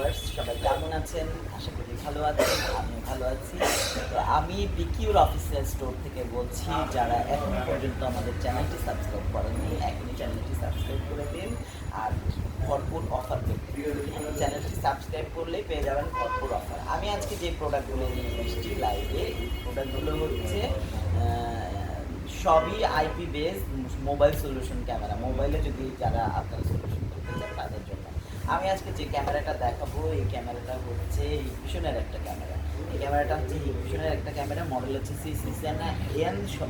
Viewers, সবাই কেমন আছেন? আশা করি ভালো আছেন, আমিও ভালো আছি। তো আমি পিকিউর অফিসিয়াল স্টোর থেকে বলছি। যারা এখনো পর্যন্ত আমাদের চ্যানেলটি সাবস্ক্রাইব করেননি, এখনই চ্যানেলটি সাবস্ক্রাইব করে দিন আর ভরপুর অফার পেতে চ্যানেলটি সাবস্ক্রাইব করলেই পেয়ে যাবেন ভরপুর অফার। আমি আজকে যে প্রোডাক্টগুলো নিয়ে এসেছি লাইভে, এই প্রোডাক্টগুলো হচ্ছে সবই IP base mobile solution camera. মোবাইলে যদি যারা আপনারা সলিউশন করতে চান তাদের জন্য আমি আজকে যে ক্যামেরাটা দেখাবো, এই ক্যামেরাটা হচ্ছে হিগভিশনের একটা ক্যামেরা। এই ক্যামেরাটা হচ্ছে হিগভিশনের একটা ক্যামেরা, মডেল হচ্ছে CCTV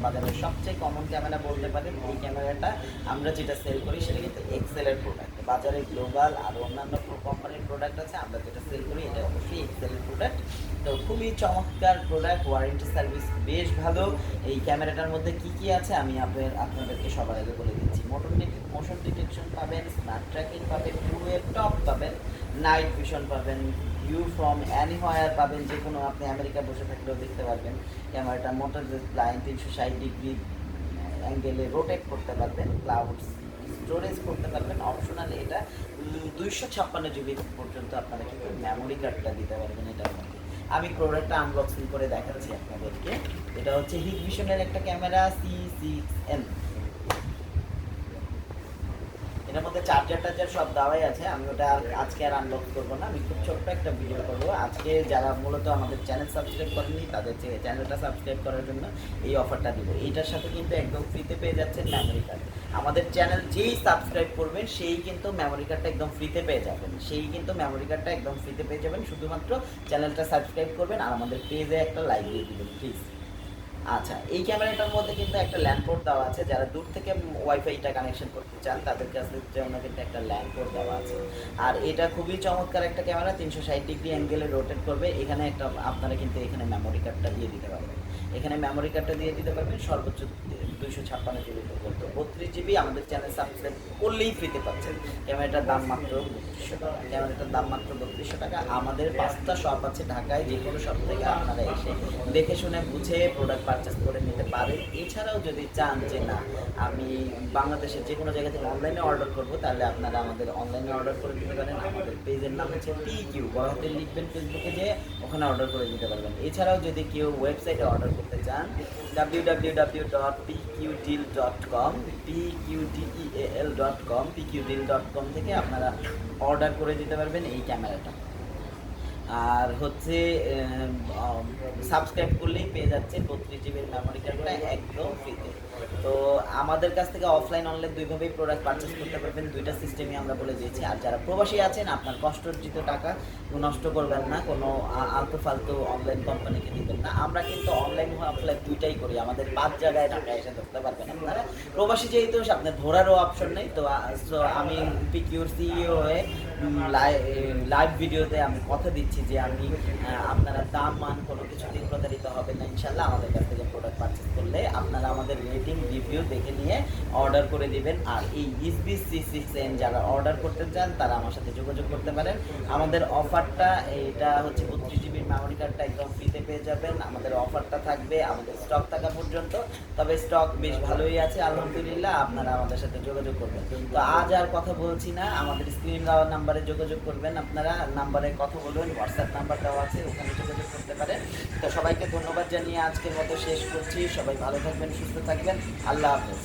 বাজারের সবচেয়ে কমন ক্যামেরা বলতে পারেন। এই ক্যামেরাটা আমরা যেটা সেল করি সেটা কিন্তু এক্সেলের প্রোডাক্ট। বাজারে গ্লোবাল আর অন্যান্য কোম্পানির প্রোডাক্ট আছে, আমরা যেটা সেল করি এটা অবশ্যই এক্সেলের প্রোডাক্ট। তো খুবই চমৎকার প্রোডাক্ট, ওয়ারেন্টি সার্ভিস বেশ ভালো। এই ক্যামেরাটার মধ্যে কি কি আছে আমি আপনাদেরকে সবার আগে বলে দিচ্ছি। মোশন ডিটেকশন পাবেন, স্মার্ট ট্র্যাকিং পাবেন, টু-ওয়ে টপ পাবেন, নাইট ভিশন পাবেন, ভিউ ফ্রম অ্যানিহোয়ার পাবেন, যে কোনো আপনি আমেরিকা বসে থাকলেও দেখতে পারবেন। ক্যামেরাটা মোটর লাইন 360 ডিগ্রি অ্যাঙ্গেলে রোটেট করতে পারবেন, ক্লাউড স্টোরেজ করতে পারবেন। অপশনালি এটা 256 জিবি পর্যন্ত আপনারা কিন্তু মেমোরি কার্ডটা দিতে পারবেন এটার মধ্যে। আমি প্রোডাক্টটা আনবক্সিং করে দেখাচ্ছি আপনাদেরকে। এটা হচ্ছে হিগভিশনের একটা ক্যামেরা C6N। এটার মধ্যে চার্জার সব দেওয়াই আছে। আমি ওটা আজকে আর আনবক্স করবো না, আমি খুব ছোট্ট একটা ভিডিও করবো। আজকে যারা মূলত আমাদের চ্যানেল সাবস্ক্রাইব করেনি তাদের চ্যানেলটা সাবস্ক্রাইব করার জন্য এই অফারটা দিব। এইটার সাথে কিন্তু একদম ফ্রিতে পেয়ে যাচ্ছেন মেমোরি কার্ড। আমাদের চ্যানেল যেই সাবস্ক্রাইব করবেন সেই কিন্তু মেমোরি কার্ডটা একদম ফ্রিতে পেয়ে যাবেন। শুধুমাত্র চ্যানেলটা সাবস্ক্রাইব করবেন আর আমাদের পেজে একটা লাইক দিয়ে দিবেন প্লিজ। আচ্ছা, এই ক্যামেরাটার মধ্যে কিন্তু একটা ল্যান্ড পোর্ট দেওয়া আছে। যারা দূর থেকে ওয়াইফাইটা কানেকশন করতে চান তাদের কাছে জন্য কিন্তু একটা ল্যান্ড পোর্ট দেওয়া আছে। আর এটা খুবই চমৎকার একটা ক্যামেরা, 360 ডিগ্রি অ্যাঙ্গেলে রোটেট করবে। এখানে একটা আপনারা কিন্তু এখানে মেমোরি কার্ডটা দিয়ে দিতে পারবেন। সর্বোচ্চ 256 জিবি পর্যন্ত। 32 জিবি আমাদের চ্যানেল সাবস্ক্রাইব করলেই ফ্রিতে পাচ্ছেন। ক্যামেরাটার দাম মাত্র 3200 টাকা। আমাদের 5টা শপ আছে ঢাকায়, যে কোনো শপ থেকে আপনারা এসে দেখে শুনে বুঝে প্রোডাক্ট পারচেস করে নিতে পারেন। এছাড়াও যদি চান যে না আমি বাংলাদেশের যে কোনো জায়গা থেকে অনলাইনে অর্ডার করবো, তাহলে আপনারা আমাদের অনলাইনে অর্ডার করে দিতে পারেন। আমাদের পেজের নাম হচ্ছে পিকিউ, বড় হাতে লিখবেন, ফেসবুকে যেয়ে ওখানে অর্ডার করে দিতে পারবেন। এছাড়াও যদি কেউ ওয়েবসাইটে অর্ডার করতে চান www.pqdeal.com pqdeal.com থেকে আপনারা অর্ডার করে দিতে পারবেন এই ক্যামেরাটা। আর হচ্ছে সাবস্ক্রাইব করলেই পেয়ে যাচ্ছে 32 জিবির মেমোরি কার্ডটা একদম ফ্রিতে। তো আমাদের কাছ থেকে অফলাইন অনলাইন দুইভাবেই প্রোডাক্ট পারচেস করতে পারবেন, দুইটা সিস্টেমই আমরা বলে দিয়েছি। আর যারা প্রবাসী আছেন আপনার কষ্টার্জিত টাকা নষ্ট করবেন না, কোনো আলতু ফালতু অনলাইন কোম্পানিকে দিবেন না। আমরা কিন্তু অনলাইন অফলাইন দুইটাই করি, আমাদের 5 জায়গায় ঢাকায় এসে ধরতে পারবেন আপনারা। প্রবাসী যেহেতু আপনার ধরারও অপশন নেই, তো আমি পিকিউর সিইও হয়ে লাইভ ভিডিওতে আমি কথা দিচ্ছি যে আমি আপনারা দাম মান কোনো কিছুতেই প্রতারিত হবে না ইনশাল্লাহ। আমাদের কাছ থেকে প্রোডাক্ট পারচেস করলে আপনারা আমাদের রেটিং রিভিউ দেখে নিয়ে অর্ডার করে দিবেন। আর এই C6N যারা অর্ডার করতে চান তারা আমার সাথে যোগাযোগ করতে পারেন। আমাদের অফারটা এটা হচ্ছে 32 জিবির মেমোরি কার্ডটা একদম ফ্রিতে পেয়ে যাবেন। আমাদের অফারটা থাকবে আমাদের স্টক থাকা পর্যন্ত, তবে স্টক বেশ ভালোই আছে আলহামদুলিল্লাহ। আপনারা আমাদের সাথে যোগাযোগ করবেন। তো আজ আর কথা বলছি না, আমাদের স্ক্রিন দেওয়ার নাম্বারে যোগাযোগ করবেন। আপনারা নাম্বারে কথা বলবেন, হোয়াটসঅ্যাপ নাম্বার দেওয়া আছে, ওখানে যোগাযোগ করতে পারেন। তো সবাইকে ধন্যবাদ জানিয়ে আজকের মতো শেষ করছি। সবাই ভালো থাকবেন, সুস্থ থাকবেন, আল্লাহ হাফেজ।